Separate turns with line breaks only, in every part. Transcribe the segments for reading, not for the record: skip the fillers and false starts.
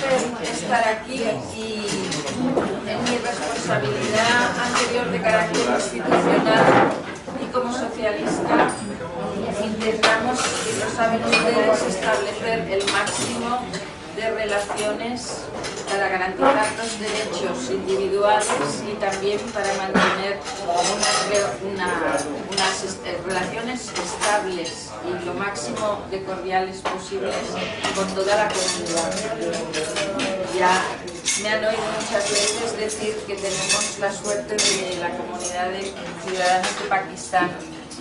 placer estar aquí y en mi responsabilidad anterior de carácter institucional y como socialista intentamos, y lo saben ustedes, establecer el máximo de relaciones para garantizar los derechos individuales y también para mantener unas relaciones estables y lo máximo de cordiales posibles con toda la comunidad. Ya me han oído muchas veces decir que tenemos la suerte de la comunidad de ciudadanos de Pakistán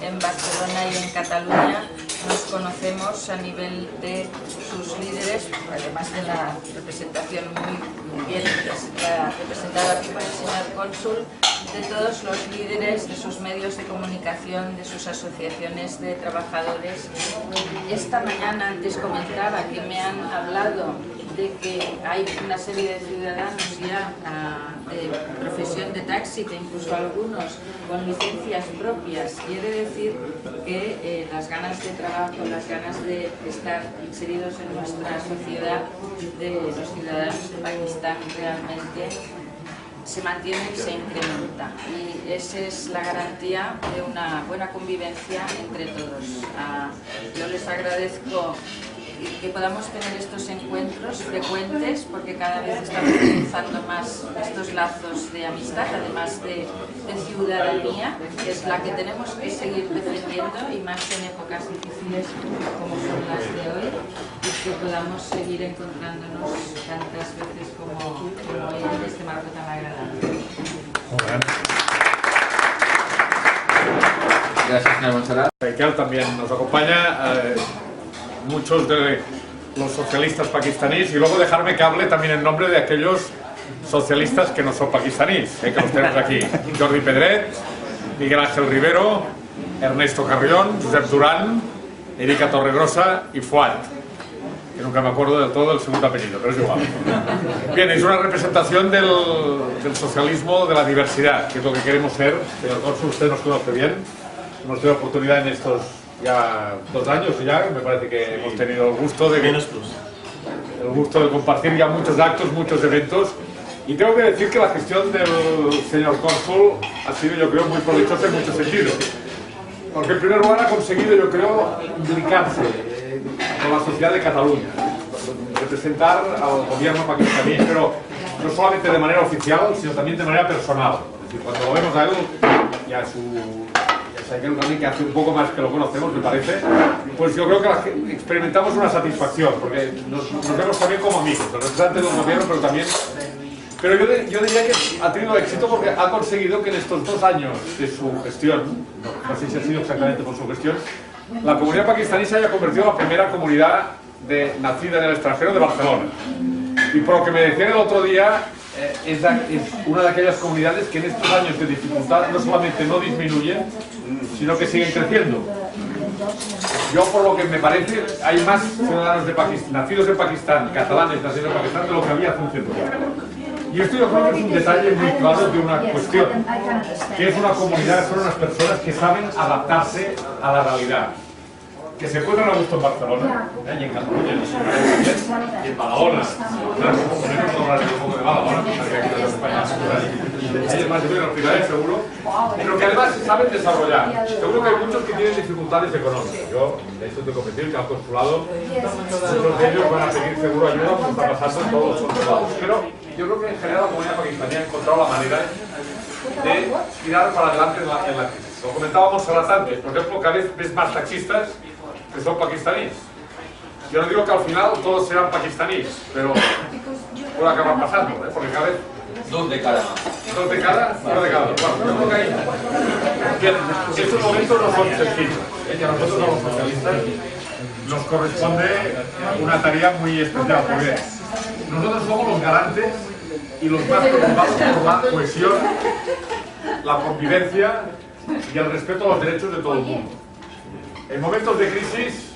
en Barcelona y en Cataluña. Nos conocemos a nivel de sus líderes, además de la representación muy bien representada aquí por el señor cónsul, de todos los líderes de sus medios de comunicación, de sus asociaciones de trabajadores. Esta mañana antes comentaba que me han hablado de que hay una serie de ciudadanos ya de profesión de taxi, que incluso algunos con licencias propias. Quiere decir que las ganas de trabajo, las ganas de estar inseridos en nuestra sociedad de los ciudadanos de Pakistán realmente se mantiene y se incrementa, y esa es la garantía de una buena convivencia entre todos. Yo les agradezco que podamos tener estos encuentros frecuentes, porque cada vez estamos utilizando más estos lazos de amistad, además de ciudadanía, que es la que tenemos que seguir defendiendo, y más en épocas difíciles como son las de hoy, y que podamos seguir encontrándonos tantas veces como hoy en este marco tan agradable.
Gracias, señora Montserrat.
Raikel también nos acompaña. Muchos de los socialistas pakistaníes, y luego dejarme que hable también en nombre de aquellos socialistas que no son pakistaníes, que los tenemos aquí: Jordi Pedret, Miguel Ángel Rivero, Ernesto Carrión, Josep Durán, Erika Torregrosa y Fuad, que nunca me acuerdo del todo del segundo apellido, pero es igual. Bien, es una representación del socialismo, de la diversidad, que es lo que queremos ser. Señor cónsul, usted nos conoce bien, hemos tenido oportunidad en estos ya 2 años, ya me parece que hemos tenido el gusto de compartir ya muchos actos, muchos eventos, y tengo que decir que la gestión del señor cónsul ha sido, yo creo, muy provechosa en muchos sentidos, porque en primer lugar ha conseguido, yo creo, implicarse con la sociedad de Cataluña, representar al gobierno pakistaní, pero no solamente de manera oficial, sino también de manera personal. Es decir, cuando lo vemos a él y a aquel también que hace un poco más que lo conocemos, me parece, pues yo creo que experimentamos una satisfacción, porque nos vemos también como amigos, el representante del gobierno, pero yo diría que ha tenido éxito porque ha conseguido que en estos 2 años de su gestión, no sé si ha sido exactamente por su gestión, la comunidad pakistaní se haya convertido en la primera comunidad nacida en el extranjero de Barcelona. Y por lo que me decían el otro día, es una de aquellas comunidades que en estos años de dificultad no solamente no disminuyen, sino que siguen creciendo. Yo, por lo que me parece, hay más ciudadanos de Pakistán, nacidos en Pakistán, catalanes nacidos en Pakistán, de lo que había hace un tiempo. Y esto yo creo que es un detalle muy claro de una cuestión, que es una comunidad, son unas personas que saben adaptarse a la realidad, que se encuentran a gusto en Barcelona, y en Cataluña, y en Badalona. Claro, podemos hablar un poco de Badalona, porque aquí en España hay más de menos privades, seguro, pero que además saben desarrollar. Seguro que hay muchos que tienen dificultades económicas. Yo estoy convencido que al consulado muchos de ellos van a pedir seguro ayuda, como está pasando en todos los consulados. Pero yo creo que en general la comunidad pakistaní ha encontrado la manera de tirar para adelante en la crisis. Lo comentábamos antes, por ejemplo, cada vez ves más taxistas que son pakistaníes. Yo no digo que al final todos sean pakistaníes, pero puede acabar pasando, porque cada vez...
2 de cada.
2 de cada, 1 de cada. Bueno, yo creo que hay... Bien, estos momentos no son sencillos, y a nosotros, a los socialistas, nos corresponde una tarea muy especial, porque nosotros somos los garantes y los más preocupados por la cohesión, la convivencia y el respeto a los derechos de todo el mundo. En momentos de crisis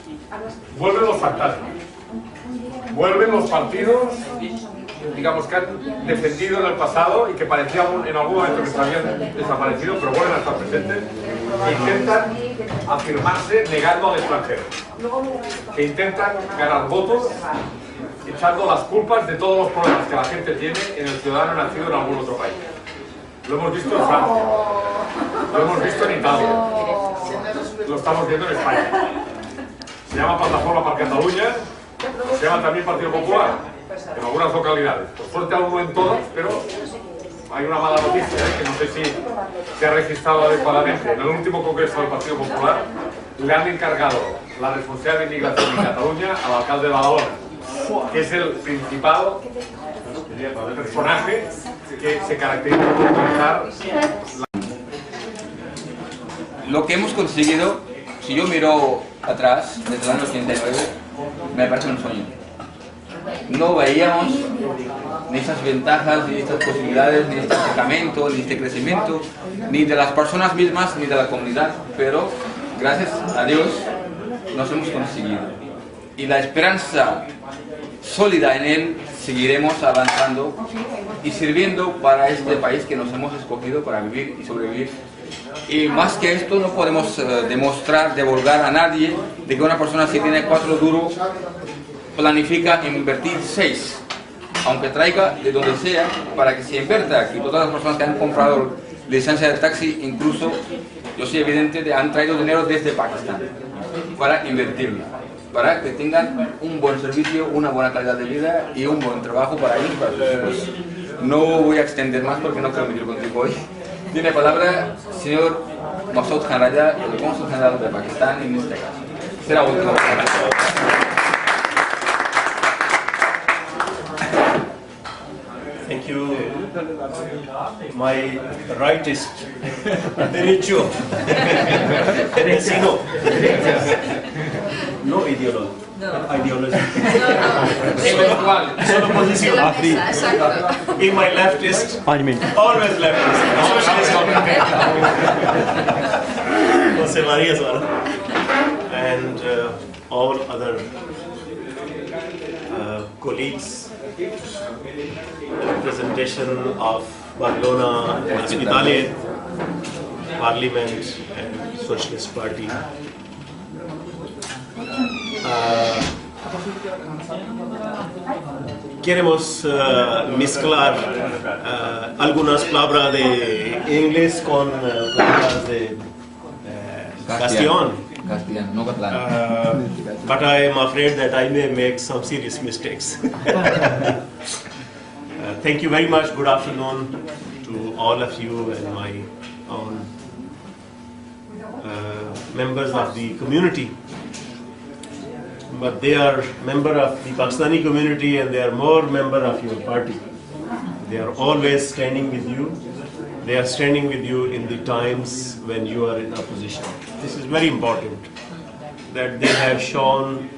vuelven los fantasmas, vuelven los partidos, digamos, que han defendido en el pasado y que parecían en algún momento que se habían desaparecido, pero vuelven a estar presentes, e intentan afirmarse negando al extranjero, que intentan ganar votos echando las culpas de todos los problemas que la gente tiene en el ciudadano nacido en algún otro país. Lo hemos visto en Francia, lo hemos visto en Italia, lo estamos viendo en España. Se llama Plataforma per Catalunya, se llama también Partido Popular, en algunas localidades. Por suerte aún no en todas, pero hay una mala noticia, que no sé si se ha registrado adecuadamente. En el último congreso del Partido Popular le han encargado la responsabilidad de inmigración en Cataluña al alcalde de Badalona, que es el principal personaje que se caracteriza por utilizar
Lo que hemos conseguido, si yo miro atrás, desde el año 89, me parece un sueño. No veíamos ni estas ventajas, ni estas posibilidades, ni este acercamiento, ni este crecimiento, ni de las personas mismas, ni de la comunidad, pero gracias a Dios nos hemos conseguido. Y la esperanza sólida en él, seguiremos avanzando y sirviendo para este país que nos hemos escogido para vivir y sobrevivir. Y más que esto no podemos demostrar, divulgar a nadie de que una persona si tiene 4 duros planifica invertir 6, aunque traiga de donde sea, para que se invierta aquí. Todas las personas que han comprado licencia de taxi, incluso yo soy evidente de han traído dinero desde Pakistán para invertirlo, para que tengan un buen servicio, una buena calidad de vida y un buen trabajo para ellos, para sus hijos. No voy a extender más porque no quiero meter contigo hoy. Tiene palabra el señor Masoud Khan Raja, el cónsul general de Pakistán en este caso. Será último.
Thank you. My rightist, derecho, derechino. No ideology. Ideology. Solo posición.
Exacto.
In my leftist, always leftist. Socialist. Jose Maria Sala. And all other colleagues, representation of Barcelona, Hospitalet, Parliament and Socialist Party. Queremos mezclar algunas palabras de inglés con palabras de castellano.
Castellano, no catalán.
But I am afraid that I may make some serious mistakes. Thank you very much. Good afternoon to all of you and my own members of the community. But they are member of the Pakistani community and they are more member of your party. They are always standing with you. They are standing with you in the times when you are in opposition. This is very important, that they have shown,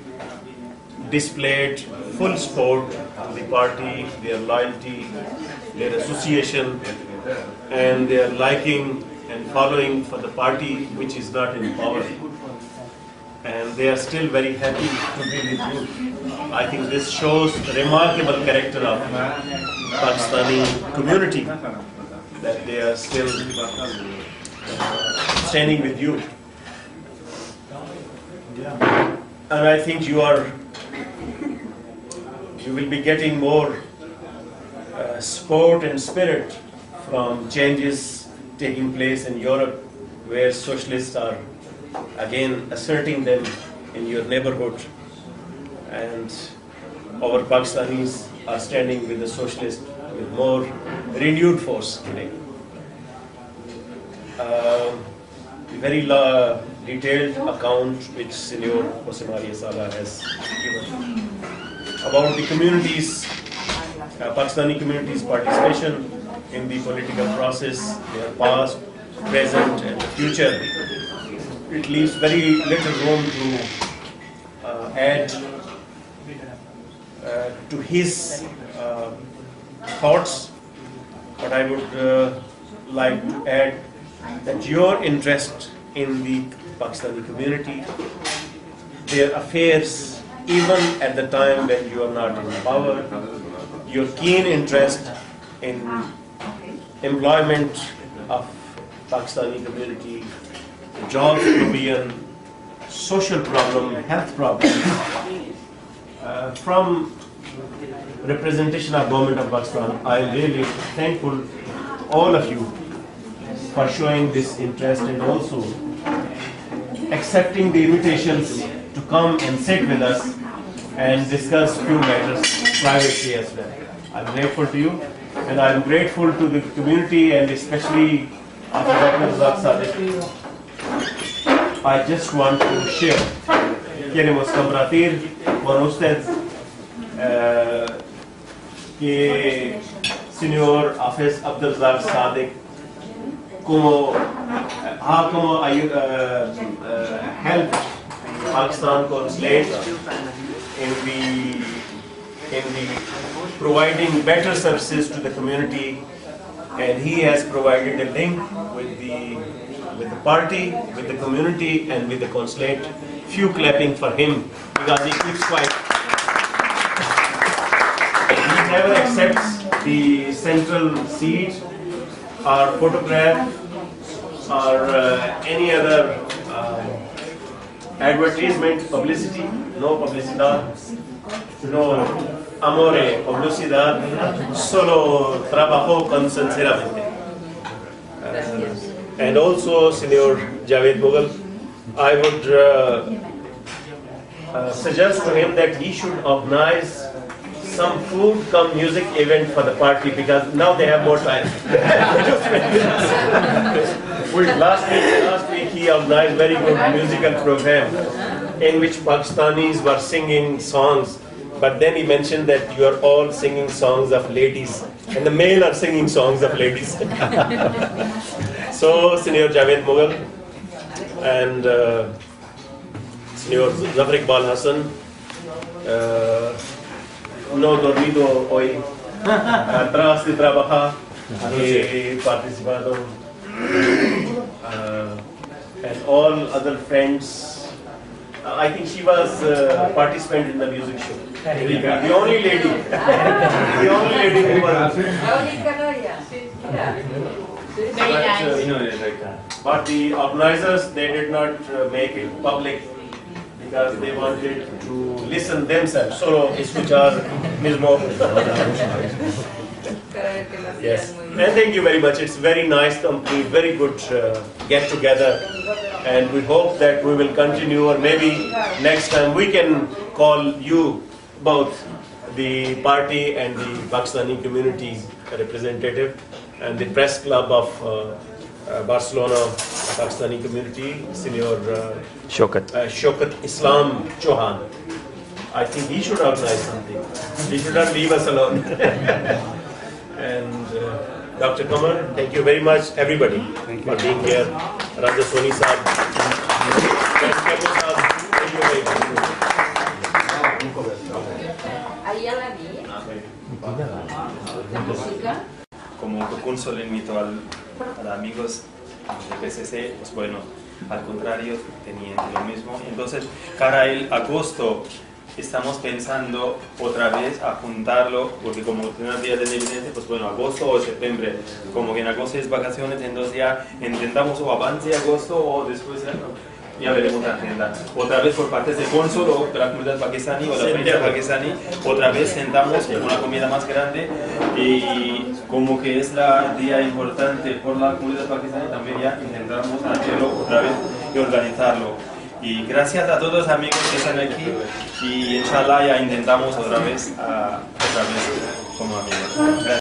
displayed full support to the party, their loyalty, their association, and their liking and following for the party which is not in power. And they are still very happy to be with you. I think this shows the remarkable character of Pakistani community, that they are still standing with you. And I think you will be getting more support and spirit from changes taking place in Europe, where socialists are again asserting them in your neighborhood, and our Pakistanis are standing with the socialists with more renewed force today. Very detailed account which Senior Jose Maria Sala has given about the communities, Pakistani communities' participation in the political process, their past, present and future. It leaves very little room to add to his thoughts, but I would like to add that your interest in the Pakistani community, their affairs, even at the time when you are not in power, your keen interest in employment of Pakistani community, job provision, social problem, health problems, from representation of government of Pakistan, I am really thankful all of you for showing this interest and also accepting the invitations to come and sit with us and discuss few matters privately as well. I'm grateful to you, and I'm grateful to the community and especially Dr. Razak Sadiq. I just want to share queremos compartir con usted que señor Hafiz Abdul Razak Sadiq como helped Pakistan consulate in the providing better services to the community, and he has provided a link with the party, with the community, and with the consulate. Few clapping for him because he keeps quiet. He never accepts the central seat or photograph or any other advertisement, publicity, no publicidad, no amore, publicidad, solo trabajo con sinceramente. And also, Senior Javed Mughal, I would suggest to him that he should organize some food come music event for the party because now they have more time. Last week he organized very good musical program in which Pakistanis were singing songs, but then he mentioned that you are all singing songs of ladies and the male are singing songs of ladies. So Senior Javed Mughal and Senior Zafar Iqbal Hassan, no dormido hoy, atrás de trabajar, he participado, and all other friends. I think she was a participant in the music show. The only lady, the only lady who was. But the organizers, they did not make it public because they wanted to listen themselves. Solo escuchar mismo. Yes, and thank you very much. It's very nice company, very good get together, and we hope that we will continue, or maybe next time we can call you both, the party and the Pakistani community representative, and the press club of Barcelona Pakistani community, Senior Shaukat Islam Chauhan. I think he should organize something. He should not leave us alone. And Dr. Qamar, thank you very much, everybody, for being here. Raja Soni Saab, thank you very
much.
Como Cunso le invitó a amigos del PCC, pues bueno, al contrario, tenían lo mismo. Entonces, cara el agosto, estamos pensando otra vez a juntarlo, porque como primer día de la evidencia, pues bueno, agosto o septiembre, como que en agosto es vacaciones, entonces ya intentamos o avance agosto o después ya veremos la agenda. Otra vez por parte del cónsul o de la comunidad pakistaní o de la prensa pakistaní, otra vez sentamos con una comida más grande y como que es la día importante por la comunidad pakistaní, también ya intentamos hacerlo otra vez y organizarlo. Y gracias a todos los amigos que están aquí y inshallah ya intentamos otra vez como amigos. Gracias.